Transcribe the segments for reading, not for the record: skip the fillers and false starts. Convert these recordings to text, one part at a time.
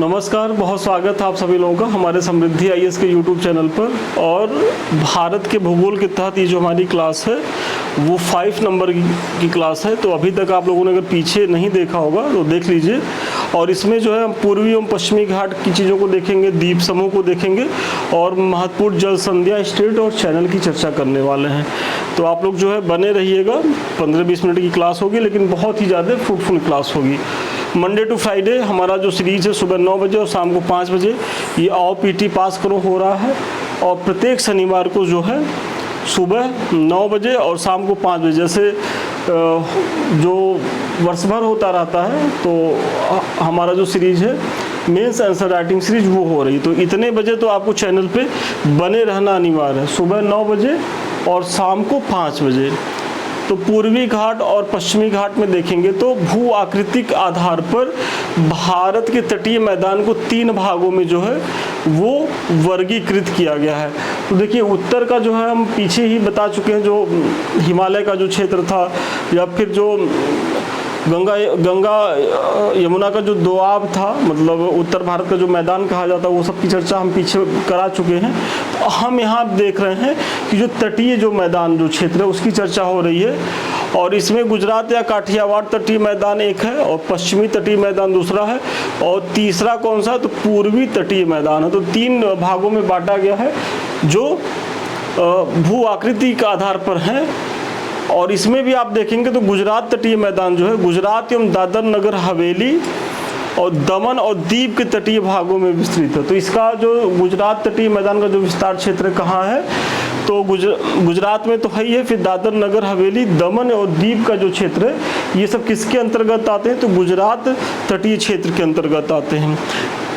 नमस्कार, बहुत स्वागत है आप सभी लोगों का हमारे समृद्धि आईएएस के यूट्यूब चैनल पर। और भारत के भूगोल के तहत ये जो हमारी क्लास है वो 5 नंबर की क्लास है। तो अभी तक आप लोगों ने अगर पीछे नहीं देखा होगा तो देख लीजिए। और इसमें जो है हम पूर्वी एवं पश्चिमी घाट की चीज़ों को देखेंगे, द्वीप समूह को देखेंगे और महत्वपूर्ण जल संध्या, स्टेट और चैनल की चर्चा करने वाले हैं। तो आप लोग जो है बने रहिएगा। 15-20 मिनट की क्लास होगी, लेकिन बहुत ही ज़्यादा फ्रूटफुल क्लास होगी। मंडे टू फ्राइडे हमारा जो सीरीज़ है सुबह 9 बजे और शाम को 5 बजे ये आओ पीटी पास करो हो रहा है। और प्रत्येक शनिवार को जो है सुबह 9 बजे और शाम को 5 बजे, जैसे जो वर्ष भर होता रहता है तो हमारा जो सीरीज़ है मेंस आंसर राइटिंग सीरीज वो हो रही। तो इतने बजे तो आपको चैनल पे बने रहना अनिवार्य है, सुबह 9 बजे और शाम को 5 बजे। तो पूर्वी घाट और पश्चिमी घाट में देखेंगे तो भू आकृतिक आधार पर भारत के तटीय मैदान को 3 भागों में जो है वो वर्गीकृत किया गया है। तो देखिए उत्तर का जो है हम पीछे ही बता चुके हैं, जो हिमालय का जो क्षेत्र था या फिर जो गंगा यमुना का जो दोआब था, मतलब उत्तर भारत का जो मैदान कहा जाता है, वो सब की चर्चा हम पीछे करा चुके हैं। तो हम यहाँ देख रहे हैं कि जो तटीय जो मैदान जो क्षेत्र है उसकी चर्चा हो रही है। और इसमें गुजरात या काठियावाड़ तटीय मैदान एक है और पश्चिमी तटीय मैदान दूसरा है और तीसरा कौन सा, तो पूर्वी तटीय मैदान है। तो 3 भागों में बांटा गया है जो भू आकृति के आधार पर है। और इसमें भी आप देखेंगे तो गुजरात तटीय मैदान जो है गुजरात एवं दादर नगर हवेली और दमन और दीव के तटीय भागों में विस्तृत है। तो इसका जो गुजरात तटीय मैदान का जो विस्तार क्षेत्र कहाँ है, तो गुजरात में तो है ही है। फिर दादर नगर हवेली, दमन और दीव का जो क्षेत्र है ये सब किसके अंतर्गत आते हैं, तो गुजरात तटीय क्षेत्र के अंतर्गत आते हैं।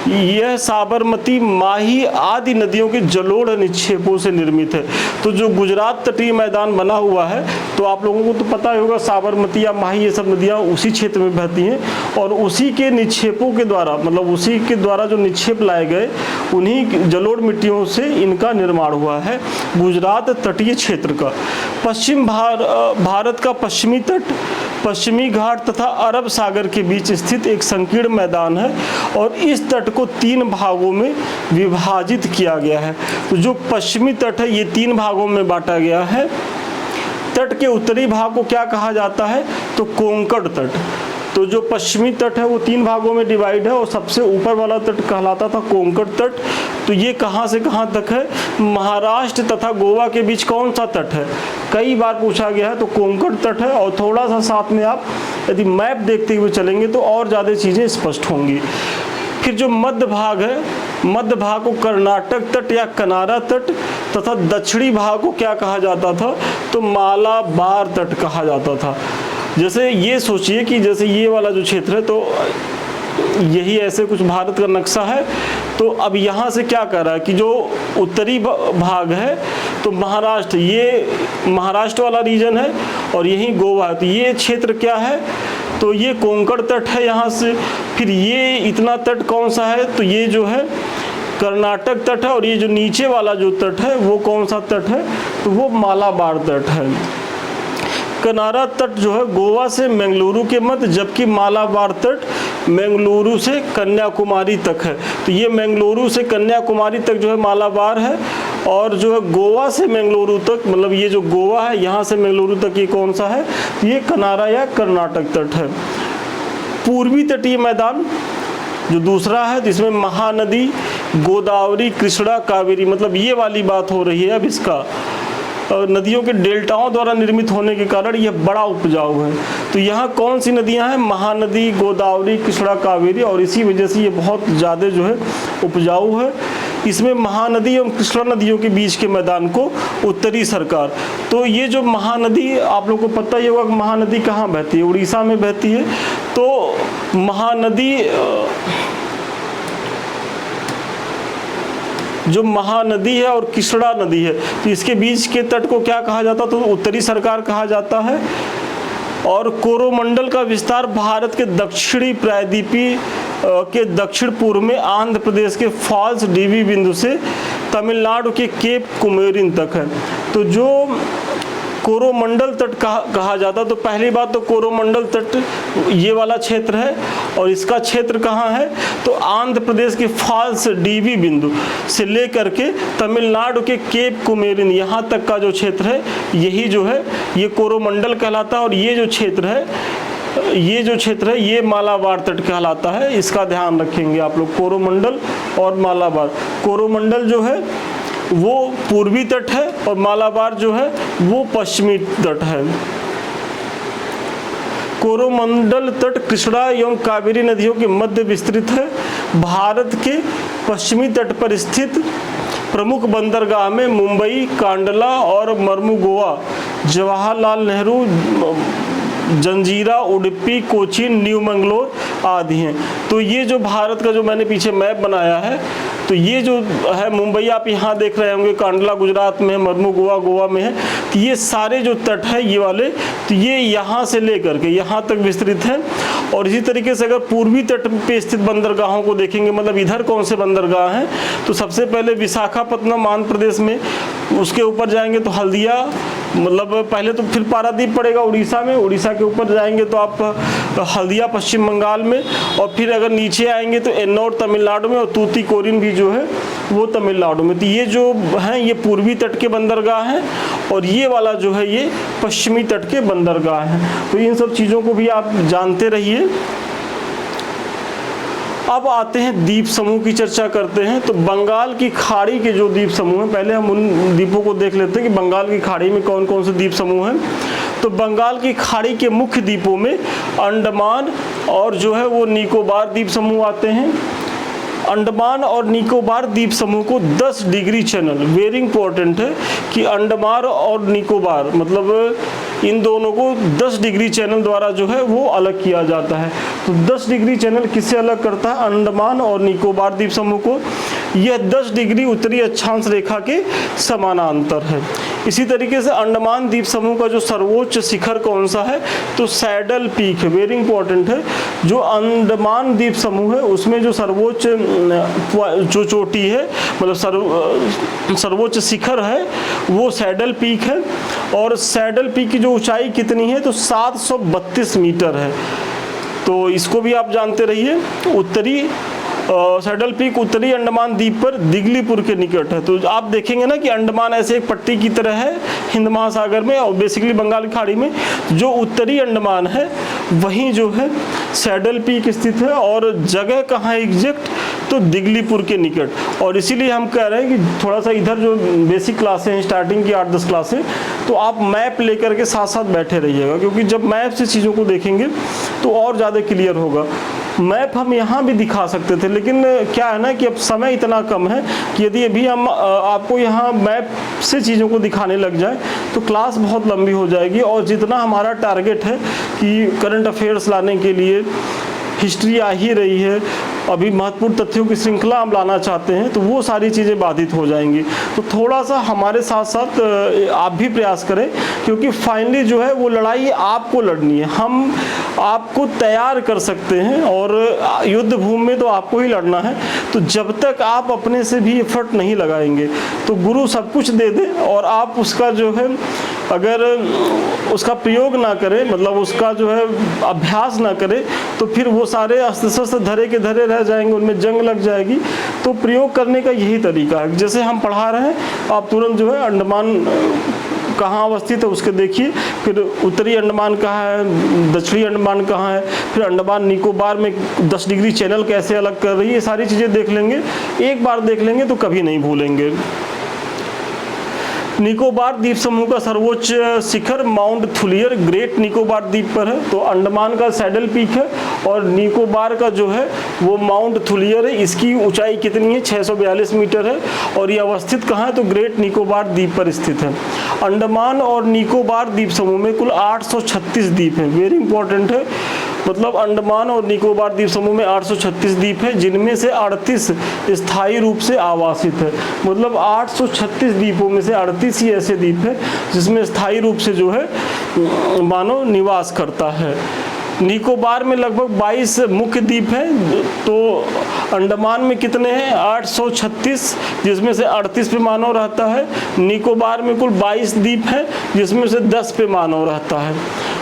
यह साबरमती, माही आदि नदियों के जलोढ़ निक्षेपों से निर्मित है। तो जो गुजरात तटीय मैदान बना हुआ है, तो आप लोगों को तो पता ही होगा साबरमती या माही ये सब नदियाँ उसी क्षेत्र में बहती हैं और उसी के निक्षेपों के द्वारा, मतलब उसी के द्वारा जो निक्षेप लाए गए उन्हीं जलोढ़ मिट्टियों से इनका निर्माण हुआ है गुजरात तटीय क्षेत्र का। पश्चिम भारत का पश्चिमी तट पश्चिमी घाट तथा अरब सागर के बीच स्थित एक संकीर्ण मैदान है और इस तट को 3 भागों में विभाजित किया गया है। तो जो पश्चिमी तट है ये 3 भागों में बांटा गया है। तट के उत्तरी भाग को क्या कहा जाता है, तो कोंकण तट। तो जो पश्चिमी तट है वो 3 भागों में डिवाइड है और सबसे ऊपर वाला तट कहलाता था कोंकण तट। तो ये कहाँ से कहाँ तक है, महाराष्ट्र तथा गोवा के बीच कौन सा तट है, कई बार पूछा गया है। तो कोंकण तट है। और थोड़ा सा साथ में आप यदि मैप देखते हुए चलेंगे तो और ज़्यादा चीज़ें स्पष्ट होंगी। फिर जो मध्य भाग है, मध्य भाग को कर्नाटक तट या कनारा तट तथा दक्षिणी भाग को क्या कहा जाता था, तो मालाबार तट कहा जाता था। जैसे ये सोचिए कि जैसे ये वाला जो क्षेत्र है तो यही ऐसे कुछ भारत का नक्शा है। तो अब यहाँ से क्या कर रहा है कि जो उत्तरी भाग है तो महाराष्ट्र, ये महाराष्ट्र वाला रीजन है और यही गोवा है। तो ये क्षेत्र क्या है, तो ये कोंकण तट है यहाँ से। फिर ये इतना तट कौन सा है, तो ये जो है कर्नाटक तट है। और ये जो नीचे वाला जो तट है वो कौन सा तट है, तो वो मालाबार तट है। कनारा तट जो है गोवा से मंगलुरु के मध्य, जबकि मालाबार तट मंगलुरु से कन्याकुमारी तक है। तो ये मंगलुरु से कन्याकुमारी तक जो है मालाबार है और जो है गोवा से मंगलुरु तक, मतलब ये जो गोवा है यहाँ से मंगलुरु तक ये कौन सा है, तो ये कनारा या कर्नाटक तट है। पूर्वी तटीय मैदान जो दूसरा है जिसमें महानदी, गोदावरी, कृष्णा, कावेरी, मतलब ये वाली बात हो रही है अब इसका। नदियों के डेल्टाओं द्वारा निर्मित होने के कारण यह बड़ा उपजाऊ है। तो यहाँ कौन सी नदियाँ हैं, महानदी, गोदावरी, कृष्णा, कावेरी, और इसी वजह से ये बहुत ज़्यादा जो है उपजाऊ है। इसमें महानदी एवं कृष्णा नदियों के बीच के मैदान को उत्तरी सरकार। तो ये जो महानदी, आप लोग को पता ही होगा कि महानदी कहाँ बहती है, उड़ीसा में बहती है। तो महानदी, जो महानदी है और कृष्णा नदी है, तो इसके बीच के तट को क्या कहा जाता, तो उत्तरी सरकार कहा जाता है। और कोरोमंडल का विस्तार भारत के दक्षिणी प्रायद्वीपीय के दक्षिण पूर्व में आंध्र प्रदेश के फॉल्स डीवी बिंदु से तमिलनाडु के केप कुमेरिन तक है। तो जो कोरोमंडल तट कहा जाता है। तो पहली बात तो कोरोमंडल तट ये वाला क्षेत्र है, और इसका क्षेत्र कहाँ है तो आंध्र प्रदेश के फाल्स डीवी बिंदु से लेकर के तमिलनाडु के केप कुमेरिन यहाँ तक का जो क्षेत्र है, यही जो है ये कोरोमंडल कहलाता है। और ये जो क्षेत्र है ये मालाबार तट कहलाता है। इसका ध्यान रखेंगे आप लोग, कोरोमंडल और मालाबार। कोरोमंडल जो है वो पूर्वी तट है और मालाबार जो है वो पश्चिमी तट है। कोरोमंडल तट कृष्णा एवं कावेरी नदियों के मध्य विस्तृत है। भारत के पश्चिमी तट पर स्थित प्रमुख बंदरगाह में मुंबई, कांडला और मर्मुगोआ, जवाहरलाल नेहरू, जंजीरा, उडुपी, कोचीन, न्यू मंगलोर आदि हैं। तो ये जो भारत का जो मैंने पीछे मैप बनाया है, तो ये जो है मुंबई आप यहाँ देख रहे होंगे, कांडला गुजरात में है, मर्मुगोआ गोवा में है। तो ये सारे जो तट है ये वाले, तो ये यहाँ से लेकर के यहाँ तक विस्तृत है। और इसी तरीके से अगर पूर्वी तट पे स्थित बंदरगाहों को देखेंगे, मतलब इधर कौन से बंदरगाह हैं, तो सबसे पहले विशाखापत्तनम आंध्र प्रदेश में, उसके ऊपर जाएंगे तो हल्दिया, मतलब पहले तो फिर पारादीप पड़ेगा उड़ीसा में, उड़ीसा के ऊपर जाएंगे तो आप हल्दिया पश्चिम बंगाल में, और फिर अगर नीचे आएंगे तो एन्नौर तमिलनाडु में, और तूतीकोरिन भी जो है वो तमिलनाडु में। तो ये जो हैं ये पूर्वी तट के बंदरगाह हैं, और ये वाला जो है ये पश्चिमी तट के बंदरगाह हैं। तो इन सब चीज़ों को भी आप जानते रहिए। अब आते हैं द्वीप समूह की चर्चा करते हैं। तो बंगाल की खाड़ी के जो द्वीप समूह हैं, पहले हम उन द्वीपों को देख लेते हैं कि बंगाल की खाड़ी में कौन कौन से द्वीप समूह हैं। तो बंगाल की खाड़ी के मुख्य द्वीपों में अंडमान और जो है वो निकोबार द्वीप समूह आते हैं। अंडमान और निकोबार द्वीप समूह को 10 डिग्री चैनल, वेरी इंपॉर्टेंट है कि अंडमान और निकोबार, मतलब इन दोनों को 10 डिग्री चैनल द्वारा जो है वो अलग किया जाता है। तो 10 डिग्री चैनल किससे अलग करता है? अंडमान और निकोबार द्वीप समूह को। यह 10 डिग्री उत्तरी अक्षांश रेखा के समानांतर है। इसी तरीके से अंडमान द्वीप समूह का जो सर्वोच्च शिखर कौन सा है तो सैडल पीक है, वेरी इंपॉर्टेंट है। जो अंडमान द्वीप समूह है उसमें जो सर्वोच्च जो चोटी है, मतलब सर्वोच्च शिखर है वो सैडल पीक है। और सैडल पीक की जो ऊंचाई कितनी है तो 732 मीटर है। तो इसको भी आप जानते रहिए। उत्तरी सैडल पीक उत्तरी अंडमान द्वीप पर दिगलीपुर के निकट है। तो आप देखेंगे ना कि अंडमान ऐसे एक पट्टी की तरह है हिंद महासागर में, और बेसिकली बंगाल की खाड़ी में जो उत्तरी अंडमान है वहीं जो है सैडल पीक स्थित है। और जगह कहाँ है एग्जैक्ट तो दिगलीपुर के निकट। और इसीलिए हम कह रहे हैं कि थोड़ा सा इधर जो बेसिक क्लासें हैं स्टार्टिंग की 8-10 क्लासें, तो आप मैप लेकर के साथ साथ बैठे रहिएगा, क्योंकि जब मैप से चीज़ों को देखेंगे तो और ज़्यादा क्लियर होगा। मैप हम यहाँ भी दिखा सकते थे, लेकिन क्या है ना कि अब समय इतना कम है कि यदि अभी हम आपको यहाँ मैप से चीज़ों को दिखाने लग जाए तो क्लास बहुत लंबी हो जाएगी। और जितना हमारा टारगेट है कि करंट अफेयर्स लाने के लिए हिस्ट्री आ ही रही है, अभी महत्वपूर्ण तथ्यों की श्रृंखला हम लाना चाहते हैं, तो वो सारी चीज़ें बाधित हो जाएंगी। तो थोड़ा सा हमारे साथ साथ आप भी प्रयास करें, क्योंकि फाइनली जो है वो लड़ाई आपको लड़नी है। हम आपको तैयार कर सकते हैं और युद्ध भूमि में तो आपको ही लड़ना है। तो जब तक आप अपने से भी एफर्ट नहीं लगाएंगे तो गुरु सब कुछ दे दे और आप उसका जो है अगर उसका प्रयोग ना करें, मतलब उसका जो है अभ्यास ना करें, तो फिर वो सारे अस्त्र शस्त्र धरे के धरे रह जाएंगे, उनमें जंग लग जाएगी। तो प्रयोग करने का यही तरीका है। जैसे हम पढ़ा रहे हैं, आप तुरंत जो है अंडमान कहाँ अवस्थित है उसके देखिए, फिर उत्तरी अंडमान कहाँ है, दक्षिणी अंडमान कहाँ है, फिर अंडमान निकोबार में 10 डिग्री चैनल कैसे अलग कर रही है, ये सारी चीज़ें देख लेंगे। एक बार देख लेंगे तो कभी नहीं भूलेंगे। निकोबार द्वीप समूह का सर्वोच्च शिखर माउंट थुलियर ग्रेट निकोबार द्वीप पर है। तो अंडमान का सैडल पीक है और निकोबार का जो है वो माउंट थुलियर है। इसकी ऊंचाई कितनी है 642 मीटर है और ये अवस्थित कहाँ है तो ग्रेट निकोबार द्वीप पर स्थित है। अंडमान और निकोबार द्वीप समूह में कुल 836 द्वीप हैं, वेरी इंपॉर्टेंट है। मतलब अंडमान और निकोबार द्वीप समूह में 836 द्वीप है, जिनमें से 38 स्थायी रूप से आवासित है। मतलब 836 द्वीपों में से 38 ही ऐसे द्वीप है जिसमें स्थायी रूप से जो है मानव निवास करता है। निकोबार में लगभग 22 मुख्य द्वीप हैं। तो अंडमान में कितने हैं? 836, जिसमें से 38 पे मानव रहता है। निकोबार में कुल 22 द्वीप हैं, जिसमें से 10 पे मानव रहता है।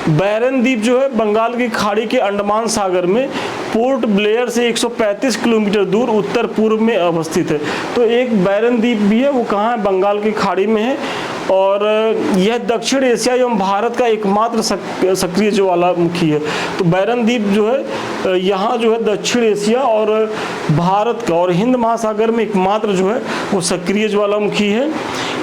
बैरन द्वीप जो है बंगाल की खाड़ी के अंडमान सागर में पोर्ट ब्लेयर से 135 किलोमीटर दूर उत्तर पूर्व में अवस्थित है। तो एक बैरन द्वीप भी है, वो कहाँ है? बंगाल की खाड़ी में है। और यह दक्षिण एशिया एवं भारत का एकमात्र सक्रिय ज्वालामुखी है। तो बैरन द्वीप जो है यहाँ जो है दक्षिण एशिया और भारत का और हिंद महासागर में एकमात्र जो है वो सक्रिय ज्वालामुखी है।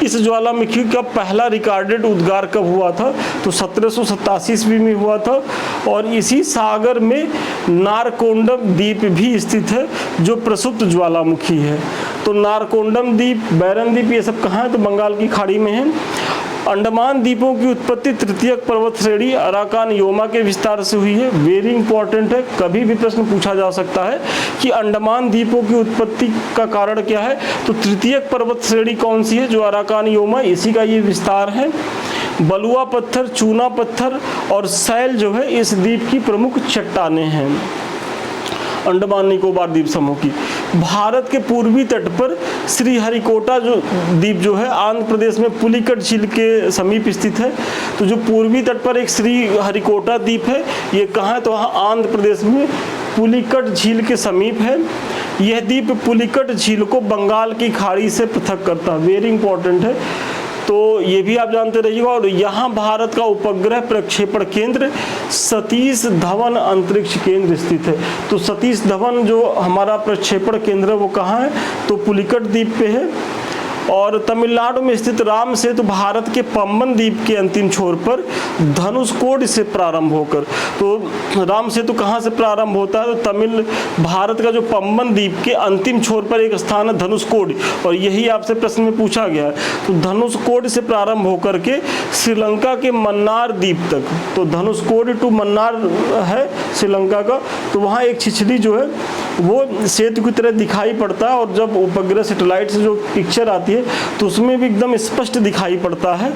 इस ज्वालामुखी का पहला रिकॉर्डेड उद्गार कब हुआ था? तो 1787 ईस्वी में हुआ था। और इसी सागर में नारकोंडम द्वीप भी स्थित है, जो प्रसुप्त ज्वालामुखी है। तो नारकोंडम द्वीप, बैरन द्वीप, ये सब कहाँ है? तो बंगाल की खाड़ी में है। अंडमान द्वीपों की उत्पत्ति तृतीयक पर्वत श्रेणी अराकान योमा के विस्तार से हुई है। वेरी इंपॉर्टेंट है, कभी भी प्रश्न पूछा जा सकता है कि अंडमान द्वीपों की उत्पत्ति का कारण क्या है। तो तृतीयक पर्वत श्रेणी कौन सी है? जो अराकान योमा, इसी का ये विस्तार है। बलुआ पत्थर, चूना पत्थर और सैल जो है इस द्वीप की प्रमुख चट्टानें हैं अंडमान निकोबार द्वीप समूह की। भारत के पूर्वी तट पर श्रीहरिकोटा जो द्वीप जो है आंध्र प्रदेश में पुलिकट झील के समीप स्थित है। तो जो पूर्वी तट पर एक श्रीहरिकोटा द्वीप है, ये कहाँ है? तो आंध्र प्रदेश में पुलिकट झील के समीप है। यह द्वीप पुलिकट झील को बंगाल की खाड़ी से पृथक करता है। वेरी इंपॉर्टेंट है, तो ये भी आप जानते रहिएगा। और यहाँ भारत का उपग्रह प्रक्षेपण केंद्र सतीश धवन अंतरिक्ष केंद्र स्थित है। तो सतीश धवन जो हमारा प्रक्षेपण केंद्र है वो कहाँ है? तो पुलिकट द्वीप पे है। और तमिलनाडु में स्थित राम सेतु भारत के पंबन द्वीप के अंतिम छोर पर धनुषकोड से प्रारंभ होकर, तो राम सेतु कहाँ से प्रारंभ होता है? तो भारत का जो पंबन द्वीप के अंतिम छोर पर एक स्थान है धनुषकोड, और यही आपसे प्रश्न में पूछा गया है। तो धनुषकोड से प्रारंभ होकर के श्रीलंका के मन्नार द्वीप तक, तो धनुषकोड टू मन्नार है श्रीलंका का। तो वहाँ एक छिछली जो है वो सेतु की तरह दिखाई पड़ता है, और जब उपग्रह सैटेलाइट से जो पिक्चर आती है तो उसमें भी एकदम स्पष्ट दिखाई पड़ता है।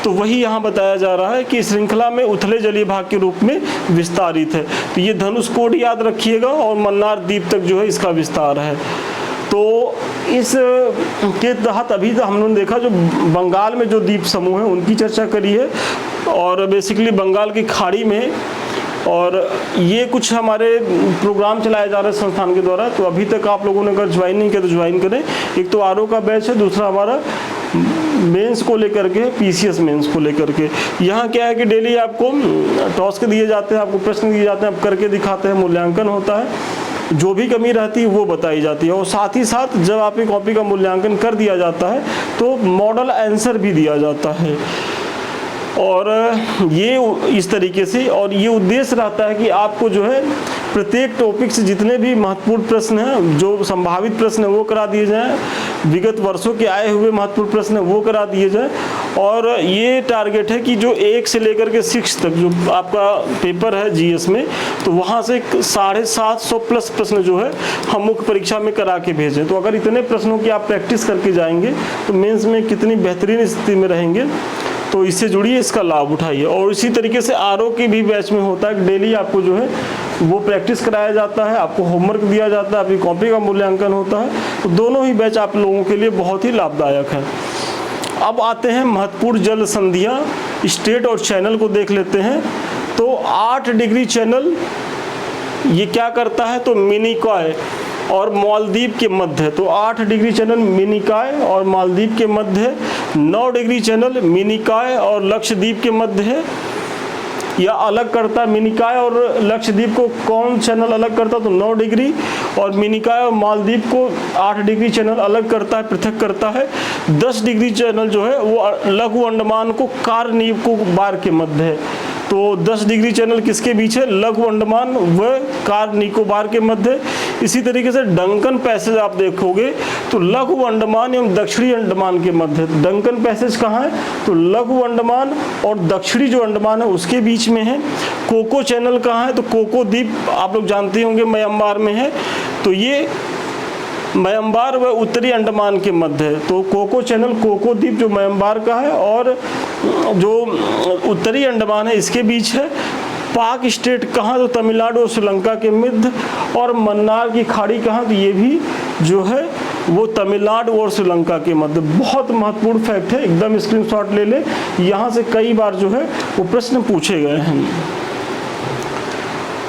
तो वही यहाँ बताया जा रहा है कि श्रृंखला में उथले जलीय भाग के रूप में विस्तारित है। तो ये धनुषकोड याद रखिएगा, और मन्नार द्वीप तक जो है इसका विस्तार है। तो इस के तहत अभी तो हम लोगों ने देखा जो बंगाल में जो द्वीप समूह है उनकी चर्चा करी है, और बेसिकली बंगाल की खाड़ी में। और ये कुछ हमारे प्रोग्राम चलाए जा रहे हैं संस्थान के द्वारा। तो अभी तक आप लोगों ने अगर ज्वाइन नहीं किया तो ज्वाइन करें। एक तो आरओ का बैच है, दूसरा हमारा मेंस को लेकर के, पीसीएस मेंस को लेकर के। यहाँ क्या है कि डेली आपको टास्क दिए जाते हैं, आपको प्रश्न दिए जाते हैं, आप करके दिखाते हैं, मूल्यांकन होता है। जो भी कमी रहती है वो बताई जाती है, और साथ ही साथ जब आपकी कॉपी का मूल्यांकन कर दिया जाता है तो मॉडल आंसर भी दिया जाता है। और ये इस तरीके से, और ये उद्देश्य रहता है कि आपको जो है प्रत्येक टॉपिक से जितने भी महत्वपूर्ण प्रश्न हैं, जो संभावित प्रश्न है वो करा दिए जाएं, विगत वर्षों के आए हुए महत्वपूर्ण प्रश्न है वो करा दिए जाएं। और ये टारगेट है कि जो 1 से लेकर के 6 तक जो आपका पेपर है जीएस में, तो वहाँ से 750 प्लस प्रश्न जो है हम मुख्य परीक्षा में करा के भेजें। तो अगर इतने प्रश्नों की आप प्रैक्टिस करके जाएंगे तो मेंस में कितनी बेहतरीन स्थिति में रहेंगे। तो इससे जुड़िए, इसका लाभ उठाइए। और इसी तरीके से आरओ के भी बैच में होता है, डेली आपको जो है वो प्रैक्टिस कराया जाता है, आपको होमवर्क दिया जाता है, आपकी कॉपी का मूल्यांकन होता है। तो दोनों ही बैच आप लोगों के लिए बहुत ही लाभदायक है। अब आते हैं महत्वपूर्ण जल संधियाँ, स्टेट और चैनल को देख लेते हैं। तो 8 डिग्री चैनल ये क्या करता है? तो मिनिकॉय और मालदीव के मध्य है। तो 8 डिग्री चैनल मिनिकॉय और मालदीव के मध्य है। 9 डिग्री चैनल मिनिकॉय और लक्षद्वीप के मध्य है, या अलग करता है। मिनिकॉय और लक्षद्वीप को कौन चैनल अलग करता है? तो 9 डिग्री, और मिनिकॉय और मालदीव को 8 डिग्री चैनल अलग करता है, पृथक करता है। 10 डिग्री चैनल जो है वो लघु अंडमान को कार निकोबार के मध्य है। तो 10 डिग्री चैनल किसके बीच है? लघु अंडमान व कार निकोबार के मध्य। इसी तरीके से डंकन पैसेज आप देखोगे तो लघु अंडमान एवं दक्षिणी अंडमान के मध्य। डंकन पैसेज कहाँ है? तो लघु अंडमान और दक्षिणी जो अंडमान है उसके बीच में है। कोको चैनल कहाँ है? तो कोको द्वीप आप लोग जानते होंगे म्यांमार में है। तो ये म्यांमार व उत्तरी अंडमान के मध्य है। तो कोको चैनल, कोको द्वीप जो म्यांमार का है और जो उत्तरी अंडमान है इसके बीच है। पाक स्टेट कहाँ, तो तमिलनाडु और श्रीलंका के मध्य। और मन्नार की खाड़ी कहाँ, तो ये भी जो है वो तमिलनाडु और श्रीलंका के मध्य। बहुत महत्वपूर्ण फैक्ट है, एकदम स्क्रीनशॉट ले ले, यहाँ से कई बार जो है वो प्रश्न पूछे गए हैं।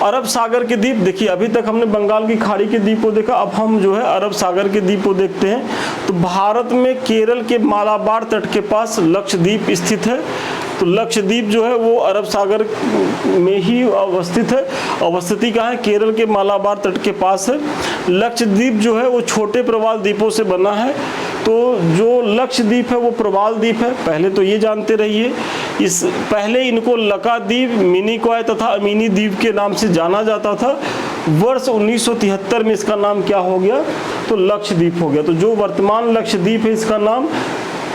अरब सागर के द्वीप, देखिए अभी तक हमने बंगाल की खाड़ी के द्वीप को देखा, अब हम जो है अरब सागर के द्वीप को देखते हैं। तो भारत में केरल के मालाबार तट के पास लक्षद्वीप स्थित है। तो लक्षद्वीप जो है वो अरब सागर में ही अवस्थित है। अवस्थिति कहाँ है, केरल के मालाबार तट के पास है। लक्षद्वीप जो है वो छोटे प्रवाल द्वीपों से बना है। तो जो लक्षद्वीप है वो प्रवाल द्वीप है, पहले तो ये जानते रहिए। इस पहले इनको लकाद्वीप, मिनिकॉय तथा अमीनी द्वीप के नाम से जाना जाता था। वर्ष 1973 में इसका नाम क्या हो गया, तो लक्षद्वीप हो गया। तो जो वर्तमान लक्षद्वीप है इसका नाम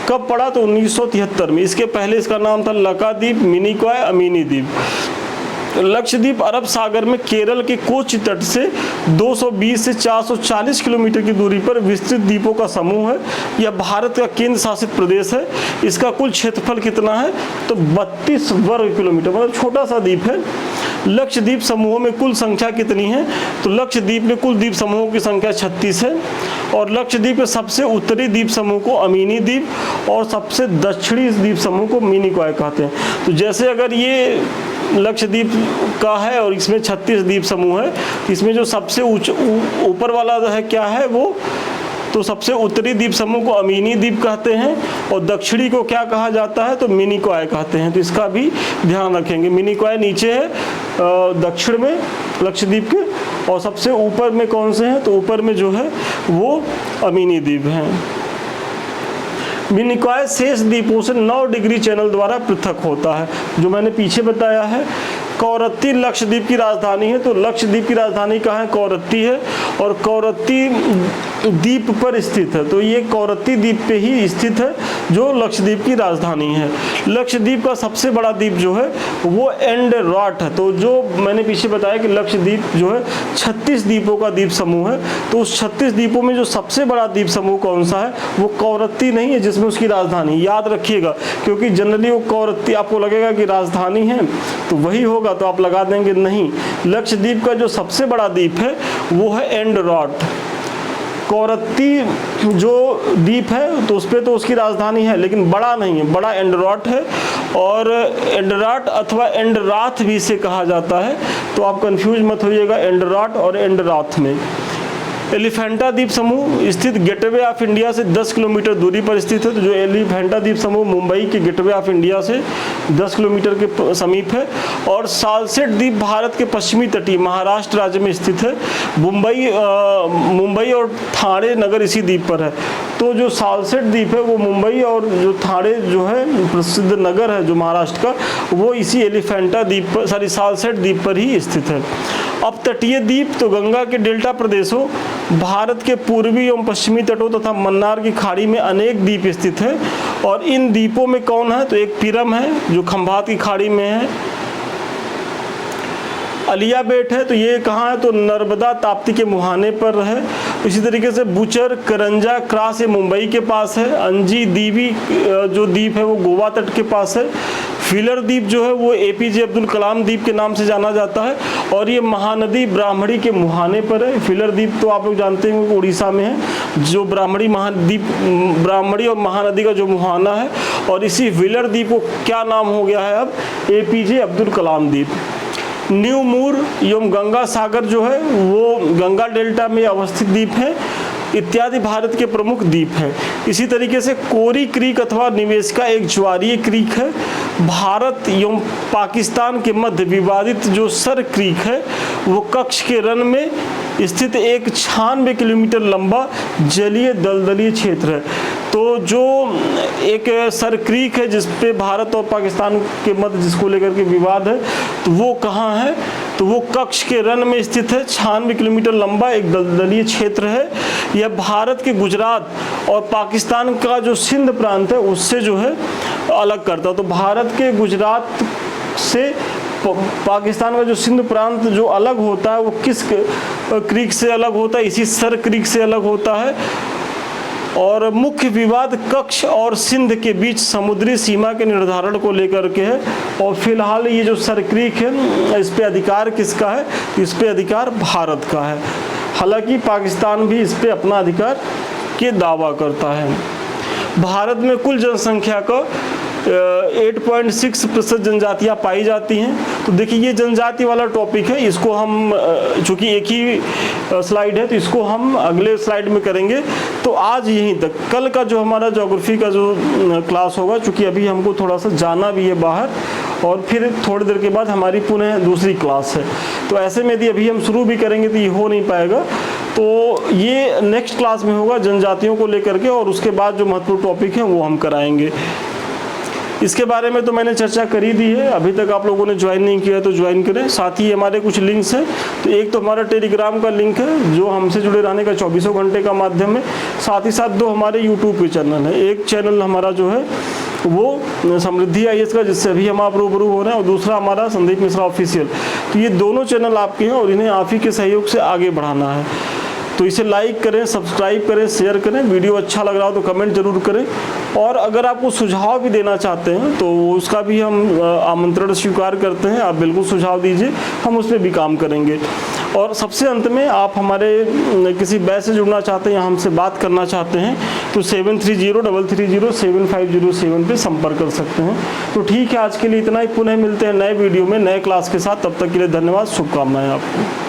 कब पड़ा, तो 1973 में। इसके पहले इसका नाम था लकाद्वीप, मिनिकॉय, अमीनी द्वीप। लक्षद्वीप अरब सागर में केरल के कोची तट से 220 से 440 किलोमीटर की दूरी पर विस्तृत द्वीपों का समूह है। यह भारत का केंद्र शासित प्रदेश है। इसका कुल क्षेत्रफल कितना है, तो 32 वर्ग किलोमीटर, मतलब छोटा सा द्वीप है। लक्षद्वीप समूहों में कुल संख्या कितनी है, तो लक्षद्वीप में कुल द्वीप समूहों की संख्या 36 है। और लक्षद्वीप के सबसे उत्तरी द्वीप समूह को अमीनी द्वीप और सबसे दक्षिणी द्वीप समूह को मिनिकॉय कहते हैं। तो जैसे अगर ये लक्षद्वीप का है और इसमें 36 द्वीप समूह है, इसमें जो सबसे ऊपर वाला है क्या है वो, तो सबसे उत्तरी द्वीप समूह को अमीनी द्वीप कहते हैं और दक्षिणी को क्या कहा जाता है, तो मिनिकॉय कहते हैं। तो इसका भी ध्यान रखेंगे। मिनिकॉय नीचे है दक्षिण में लक्षद्वीप के, और सबसे ऊपर में कौन से हैं, तो ऊपर में जो है वो अमीनी द्वीप हैं। मिनिकॉय शेष द्वीपों से 9 डिग्री चैनल द्वारा पृथक होता है, जो मैंने पीछे बताया है। कौरत्ती लक्षद्वीप की राजधानी है। तो लक्षद्वीप की राजधानी कहाँ है, कौरत्ती है, और कौरत्ती द्वीप पर स्थित है। तो ये कौरत्ती द्वीप पे ही स्थित है जो लक्षद्वीप की राजधानी है। लक्षद्वीप का सबसे बड़ा द्वीप जो है वो एंडरॉट है। तो जो मैंने पीछे बताया कि लक्षद्वीप जो है 36 द्वीपों का द्वीप समूह है। तो उस 36 द्वीपों में जो सबसे बड़ा द्वीप समूह कौन सा है, वो कौरत्ती नहीं है जिसमें उसकी राजधानी, याद रखिएगा, क्योंकि जनरली वो कौरत्ती आपको लगेगा कि राजधानी है तो वही होगा, तो आप लगा देंगे नहीं। लक्षद्वीप का जो सबसे बड़ा द्वीप है वो है एंडरॉट। कौरत्ती जो द्वीप है तो उस पर तो उसकी राजधानी है लेकिन बड़ा नहीं है, बड़ा एंडरॉट है। और एंडरॉट अथवा एंडराथ भी इसे कहा जाता है, तो आप कंफ्यूज मत होइएगा एंडरॉट और एंडराथ में। एलिफेंटा द्वीप समूह स्थित गेटवे ऑफ इंडिया से 10 किलोमीटर दूरी पर स्थित है। तो जो एलिफेंटा द्वीप समूह मुंबई के गेटवे ऑफ इंडिया से 10 किलोमीटर के समीप है। और सालसेट द्वीप भारत के पश्चिमी तटीय महाराष्ट्र राज्य में स्थित है। मुंबई और ठाणे नगर इसी द्वीप पर है। तो जो सालसेट द्वीप है वो मुंबई और जो ठाणे जो है प्रसिद्ध नगर है जो महाराष्ट्र का, वो इसी एलिफेंटा द्वीप पर, सॉरी सालसेट द्वीप पर ही स्थित है। अब तटीय द्वीप, तो गंगा के डेल्टा प्रदेशों, भारत के पूर्वी एवं पश्चिमी तटों तथा मन्नार की खाड़ी में अनेक द्वीप स्थित हैं। और इन द्वीपों में कौन है, तो एक पिरम है जो खंभात की खाड़ी में है। अलिया बेट है, तो ये कहाँ है, तो नर्मदा ताप्ती के मुहाने पर है। इसी तरीके से बुचर, करंजा, क्रास ये मुंबई के पास है। अंजी दीवी जो द्वीप है वो गोवा तट के पास है। फिलर द्वीप जो है वो एपीजे अब्दुल कलाम द्वीप के नाम से जाना जाता है और ये महानदी ब्राह्मणी के मुहाने पर है। फिलर द्वीप तो आप लोग जानते हैं उड़ीसा में है, जो ब्राह्मणी और महानदी का जो मुहाना है। और इसी फिलर द्वीप को क्या नाम हो गया है अब, एपीजे अब्दुल कलाम द्वीप। न्यू मूर एवं गंगा सागर जो है वो गंगा डेल्टा में अवस्थित द्वीप है इत्यादि भारत के प्रमुख द्वीप हैं। इसी तरीके से कोरी क्रीक अथवा निवेशिका एक ज्वारीय क्रीक है। भारत एवं पाकिस्तान के मध्य विवादित जो सर क्रीक है वो कच्छ के रन में स्थित एक 96 किलोमीटर लंबा जलीय दलदलीय क्षेत्र है। तो जो एक सर क्रीक है जिस पे भारत और पाकिस्तान के मध्य जिसको लेकर के विवाद है, तो वो कहाँ है, तो वो कच्छ के रन में स्थित है। 96 किलोमीटर लंबा एक दलदलीय क्षेत्र है। यह भारत के गुजरात और पाकिस्तान का जो सिंध प्रांत है उससे जो है अलग करता है। तो भारत के गुजरात से पाकिस्तान का जो सिंध प्रांत जो अलग होता है वो किस क्रीक से अलग होता है, इसी सर क्रीक से अलग होता है। और मुख्य विवाद कच्छ और सिंध के बीच समुद्री सीमा के निर्धारण को लेकर के है। और फिलहाल ये जो सर क्रीक है इस पे अधिकार किसका है? इस पे अधिकार भारत का है। हालांकि पाकिस्तान भी इस पे अपना अधिकार के दावा करता है। भारत में कुल जनसंख्या का 8.6% जनजातियाँ पाई जाती हैं। तो देखिए ये जनजाति वाला टॉपिक है, इसको हम चूँकि एक ही स्लाइड है तो इसको हम अगले स्लाइड में करेंगे। तो आज यहीं तक, कल का जो हमारा ज्योग्राफी का जो क्लास होगा, चूँकि अभी हमको थोड़ा सा जाना भी है बाहर और फिर थोड़ी देर के बाद हमारी पुनः दूसरी क्लास है, तो ऐसे में यदि अभी हम शुरू भी करेंगे तो ये हो नहीं पाएगा। तो ये नेक्स्ट क्लास में होगा जनजातियों को लेकर के, और उसके बाद जो महत्वपूर्ण टॉपिक है वो हम कराएंगे। इसके बारे में तो मैंने चर्चा कर ही दी है। अभी तक आप लोगों ने ज्वाइन नहीं किया है तो ज्वाइन करें। साथ ही हमारे कुछ लिंक्स हैं, तो एक तो हमारा टेलीग्राम का लिंक है जो हमसे जुड़े रहने का 24 घंटे का माध्यम है। साथ ही साथ 2 हमारे यूट्यूब के चैनल है। एक चैनल हमारा जो है वो समृद्धि IAS का, जिससे अभी हम आप रूबरू हो रहे हैं, और दूसरा हमारा संदीप मिश्रा ऑफिशियल। तो ये दोनों चैनल आपके हैं और इन्हें आप ही के सहयोग से आगे बढ़ाना है। तो इसे लाइक करें, सब्सक्राइब करें, शेयर करें। वीडियो अच्छा लग रहा हो तो कमेंट जरूर करें, और अगर आपको सुझाव भी देना चाहते हैं तो उसका भी हम आमंत्रण स्वीकार करते हैं। आप बिल्कुल सुझाव दीजिए, हम उस पर भी काम करेंगे। और सबसे अंत में आप हमारे किसी बैच से जुड़ना चाहते हैं या हमसे बात करना चाहते हैं तो 7303307507 पे संपर्क कर सकते हैं। तो ठीक है, आज के लिए इतना ही। पुनः मिलते हैं नए वीडियो में नए क्लास के साथ। तब तक के लिए धन्यवाद, शुभकामनाएं आपको।